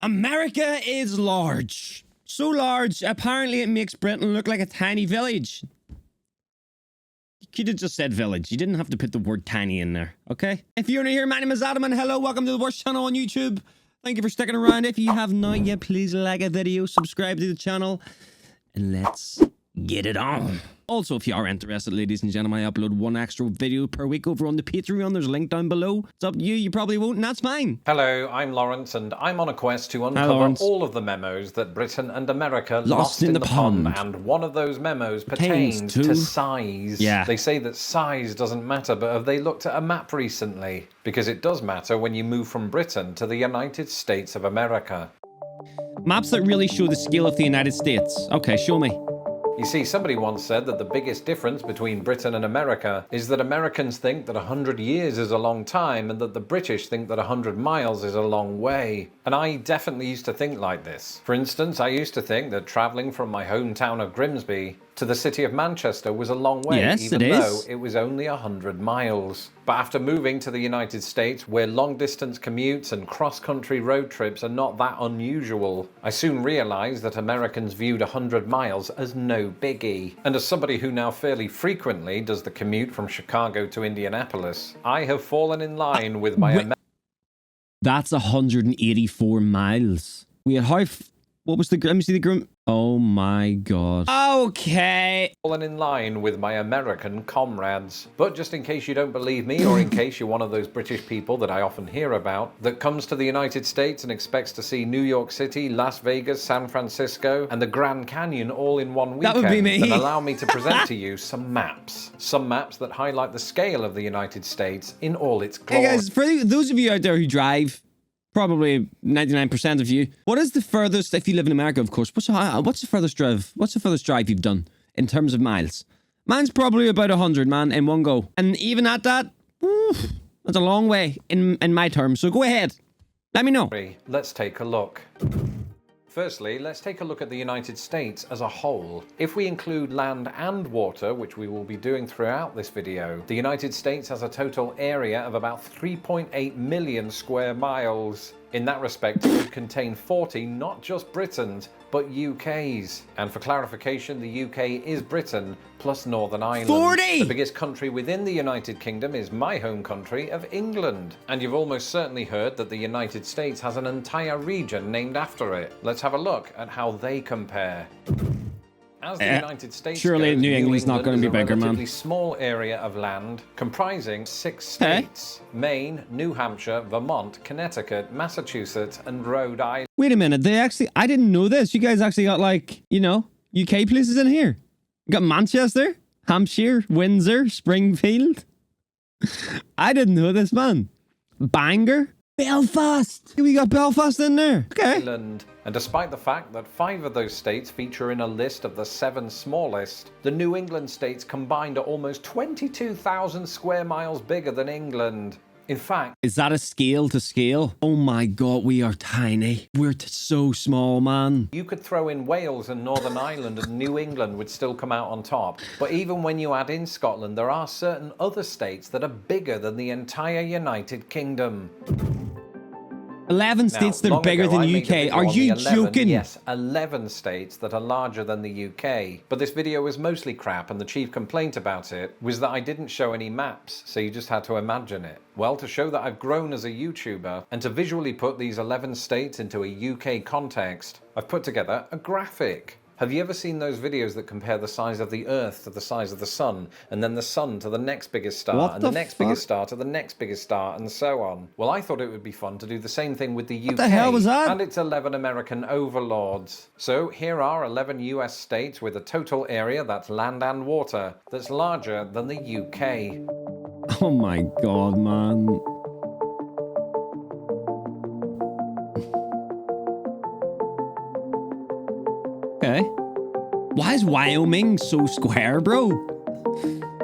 America is large. So large, apparently it makes Britain look like a tiny village. You could have just said village. You didn't have to put the word tiny in there, okay? If you're new here, my name is Adam, and hello, welcome to the worst channel on YouTube. Thank you for sticking around. If you have not yet, please like a video, subscribe to the channel, and let's get it on. Also, if you are interested, ladies and gentlemen, I upload one extra video per week over on the Patreon. There's a link down below. It's up to you. You probably won't, and that's fine. Hello, I'm Lawrence, and I'm on a quest to uncover all of the memos that Britain and America lost in the pond. And one of those memos pertains to size. Yeah. They say that size doesn't matter, but have they looked at a map recently? Because it does matter when you move from Britain to the United States of America. Maps that really show the scale of the United States. Okay, show me. You see, somebody once said that the biggest difference between Britain and America is that Americans think that 100 years is a long time and that the British think that 100 miles is a long way. And I definitely used to think like this. For instance, I used to think that travelling from my hometown of Grimsby to the city of Manchester was a long way, even though it was only 100 miles. But after moving to the United States, where long-distance commutes and cross-country road trips are not that unusual, I soon realised that Americans viewed 100 miles as no biggie. And as somebody who now fairly frequently does the commute from Chicago to Indianapolis, I have fallen in line with my... That's 184 miles. Wait, what was the... Let me see the grim... Oh my god. Okay. Fallen in line with my American comrades. But just in case you don't believe me, or in case you're one of those British people that I often hear about, that comes to the United States and expects to see New York City, Las Vegas, San Francisco, and the Grand Canyon all in one weekend, that would be me. Then allow me to present to you some maps. Some maps that highlight the scale of the United States in all its glory. Hey guys, for those of you out there who drive, probably 99% of you, what is the furthest, if you live in America, of course, what's the furthest drive you've done in terms of miles? Mine's probably about 100, man, in one go. And even at that, that's a long way in my terms. So go ahead, let me know. Let's take a look. Firstly, let's take a look at the United States as a whole. If we include land and water, which we will be doing throughout this video, the United States has a total area of about 3.8 million square miles. In that respect, it would contain 40 not just Britons, but UKs. And for clarification, the UK is Britain plus Northern Ireland. 40! The biggest country within the United Kingdom is my home country of England. And you've almost certainly heard that the United States has an entire region named after it. Let's have a look at how they compare. As the United States surely goes, New England's not going to be bigger, man. a relatively small area of land comprising 6 states: Maine, New Hampshire, Vermont, Connecticut, Massachusetts, and Rhode Island. Wait a minute, I didn't know this. You guys actually got, like, you know, UK places in here. You got Manchester, Hampshire, Windsor, Springfield. I didn't know this, man. Bangor, Belfast. We got Belfast in there. Okay. And despite the fact that 5 of those states feature in a list of the 7 smallest, the New England states combined are almost 22,000 square miles bigger than England. In fact... Is that a scale to scale? Oh my god, we are tiny. We're so small, man. You could throw in Wales and Northern Ireland and New England would still come out on top. But even when you add in Scotland, there are certain other states that are bigger than the entire United Kingdom. 11 states that are bigger than the UK. Are you joking? Yes, 11 states that are larger than the UK. But this video was mostly crap, and the chief complaint about it was that I didn't show any maps, so you just had to imagine it. Well, to show that I've grown as a YouTuber, and to visually put these 11 states into a UK context, I've put together a graphic. Have you ever seen those videos that compare the size of the Earth to the size of the Sun, and then the Sun to the next biggest star, and the next biggest star to the next biggest star, and so on? Well, I thought it would be fun to do the same thing with the UK. What the hell was that? And its 11 American overlords. So here are 11 US states with a total area, that's land and water, that's larger than the UK. Oh my god, man. Okay. Why is Wyoming so square, bro?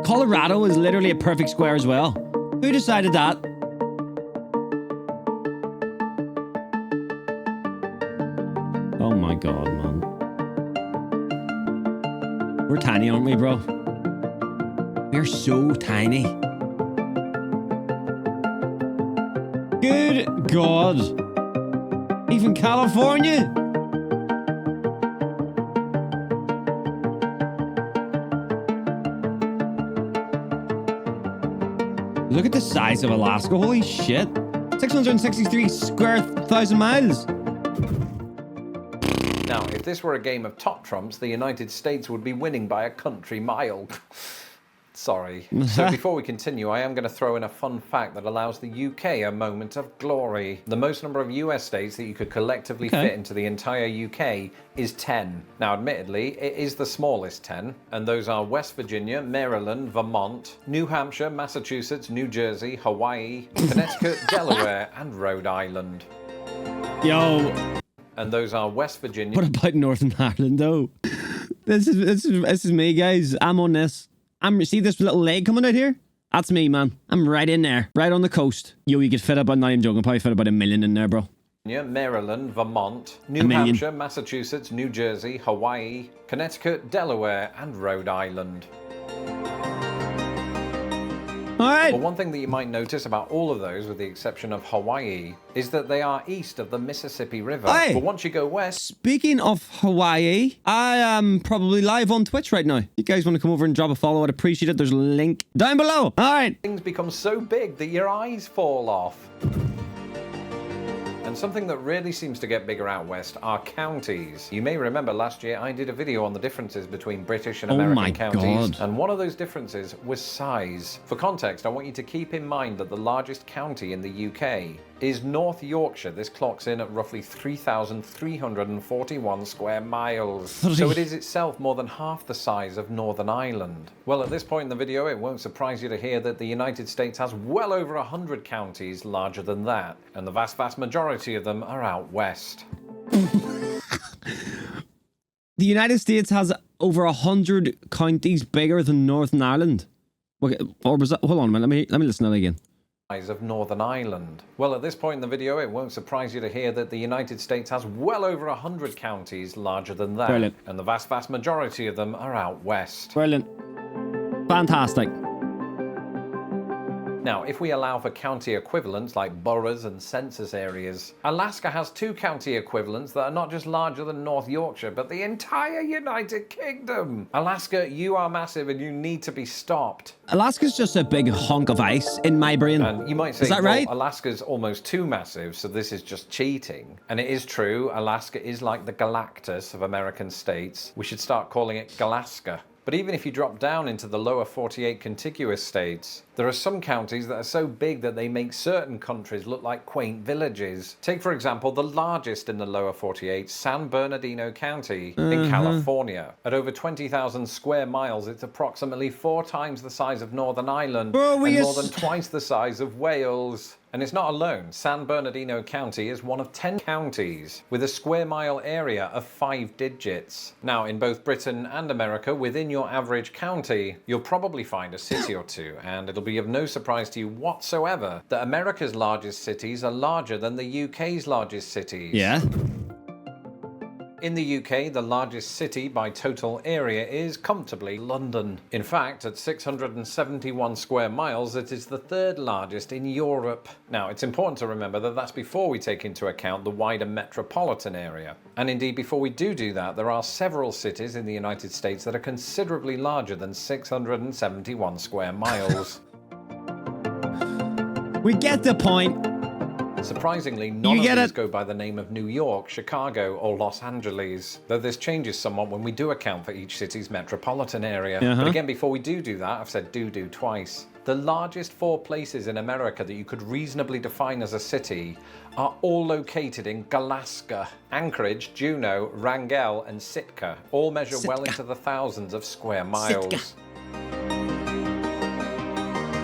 Colorado is literally a perfect square as well. Who decided that? Oh my god, man. We're tiny, aren't we, bro? We're so tiny. Good god. Even California. Look at the size of Alaska. Holy shit. 663 square thousand miles. Now, if this were a game of top trumps, the United States would be winning by a country mile. Sorry. So before we continue, I am going to throw in a fun fact that allows the UK a moment of glory. The most number of US states that you could collectively fit into the entire UK is 10. Now, admittedly, it is the smallest 10, and those are West Virginia, Maryland, Vermont, New Hampshire, Massachusetts, New Jersey, Hawaii, Connecticut, Delaware, and Rhode Island. Yo. And those are West Virginia. What about Northern Ireland, though? This is me, guys. I'm on this. See this little leg coming out here? That's me, man. I'm right in there, right on the coast. Yo, you could fit about, not even joking, probably fit about 1 million in there, bro. Maryland, Vermont, New Hampshire, Massachusetts, New Jersey, Hawaii, Connecticut, Delaware, and Rhode Island. All right. But one thing that you might notice about all of those, with the exception of Hawaii, is that they are east of the Mississippi River. Hey. But once you go west... Speaking of Hawaii, I am probably live on Twitch right now. You guys want to come over and drop a follow? I'd appreciate it. There's a link down below. All right. Things become so big that your eyes fall off. And something that really seems to get bigger out west are counties. You may remember last year I did a video on the differences between British and American counties. And one of those differences was size. For context, I want you to keep in mind that the largest county in the UK is North Yorkshire. This clocks in at roughly 3,341 square miles. So it is itself more than half the size of Northern Ireland. Well, at this point in the video, it won't surprise you to hear that the United States has well over 100 counties larger than that. And the vast majority of them are out west. The United States has over 100 counties bigger than Northern Ireland. Okay, or was that? Hold on a minute. Let me listen to that again. Of Northern Ireland. Well, at this point in the video, it won't surprise you to hear that the United States has well over 100 counties larger than that. Brilliant. And the vast majority of them are out west. Brilliant. Fantastic. Now, if we allow for county equivalents like boroughs and census areas, Alaska has 2 county equivalents that are not just larger than North Yorkshire, but the entire United Kingdom. Alaska, you are massive and you need to be stopped. Alaska's just a big hunk of ice in my brain. And you might say, is that right? Well, Alaska's almost too massive, so this is just cheating. And it is true, Alaska is like the Galactus of American states. We should start calling it Galaska. But even if you drop down into the lower 48 contiguous states, there are some counties that are so big that they make certain countries look like quaint villages. Take, for example, the largest in the lower 48, San Bernardino County in California. At over 20,000 square miles, it's approximately 4 times the size of Northern Ireland and more than twice the size of Wales. And it's not alone. San Bernardino County is one of 10 counties with a square mile area of 5 digits. Now, in both Britain and America, within your average county, you'll probably find a city or two, and it'll be of no surprise to you whatsoever that America's largest cities are larger than the UK's largest cities. Yeah. In the UK, the largest city by total area is comfortably London. In fact, at 671 square miles, it is the 3rd largest in Europe. Now, it's important to remember that that's before we take into account the wider metropolitan area. And indeed, before we do that, there are several cities in the United States that are considerably larger than 671 square miles. We get the point. Surprisingly, none of these go by the name of New York, Chicago, or Los Angeles, though this changes somewhat when we do account for each city's metropolitan area. But again, before we do that, I've said do twice. The largest 4 places in America that you could reasonably define as a city are all located in Alaska. Anchorage, Juneau, Wrangell, and Sitka all measure well into the thousands of square miles.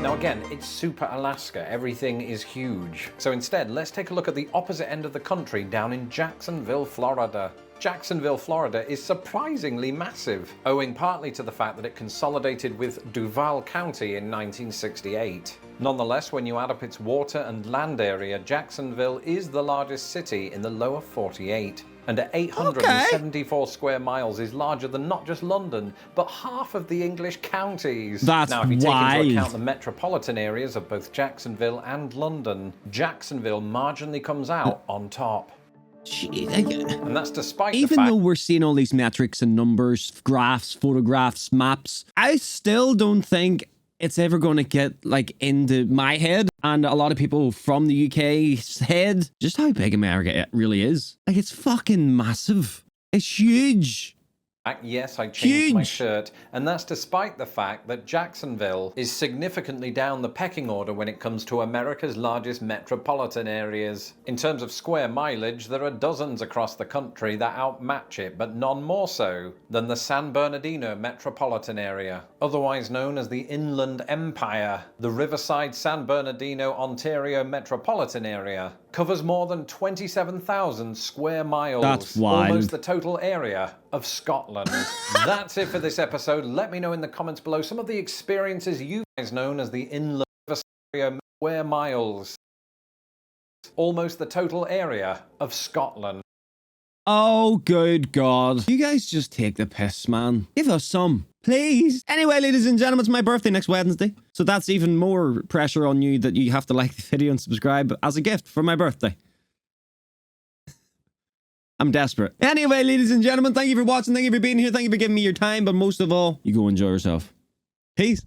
Now again, it's super Alaska. Everything is huge. So instead, let's take a look at the opposite end of the country down in Jacksonville, Florida. Jacksonville, Florida is surprisingly massive, owing partly to the fact that it consolidated with Duval County in 1968. Nonetheless, when you add up its water and land area, Jacksonville is the largest city in the lower 48. And at 874 square miles is larger than not just London, but half of the English counties. That's now, if you take wild. into account the metropolitan areas of both Jacksonville and London, Jacksonville marginally comes out on top. And that's despite the Even fact though we're seeing all these metrics and numbers, graphs, photographs, maps, I still don't think it's ever going to get like into my head and a lot of people from the UK's head just how big America really is. Like, it's fucking massive. It's huge. yes, I changed my Huge. shirt, and that's despite the fact that Jacksonville is significantly down the pecking order when it comes to America's largest metropolitan areas. In terms of square mileage, there are dozens across the country that outmatch it, but none more so than the San Bernardino metropolitan area. Otherwise known as the Inland Empire, the Riverside San Bernardino, Ontario metropolitan area covers more than 27,000 square miles. That's wild. Almost the total area of Scotland. That's it for this episode. Let me know in the comments below some of the experiences you guys known as the Inland Area square miles. Almost the total area of Scotland. Oh, good God. You guys just take the piss, man. Give us some, please. Anyway, ladies and gentlemen, it's my birthday next Wednesday. So that's even more pressure on you that you have to like the video and subscribe as a gift for my birthday. I'm desperate. Anyway, ladies and gentlemen, thank you for watching. Thank you for being here. Thank you for giving me your time. But most of all, you go enjoy yourself. Peace.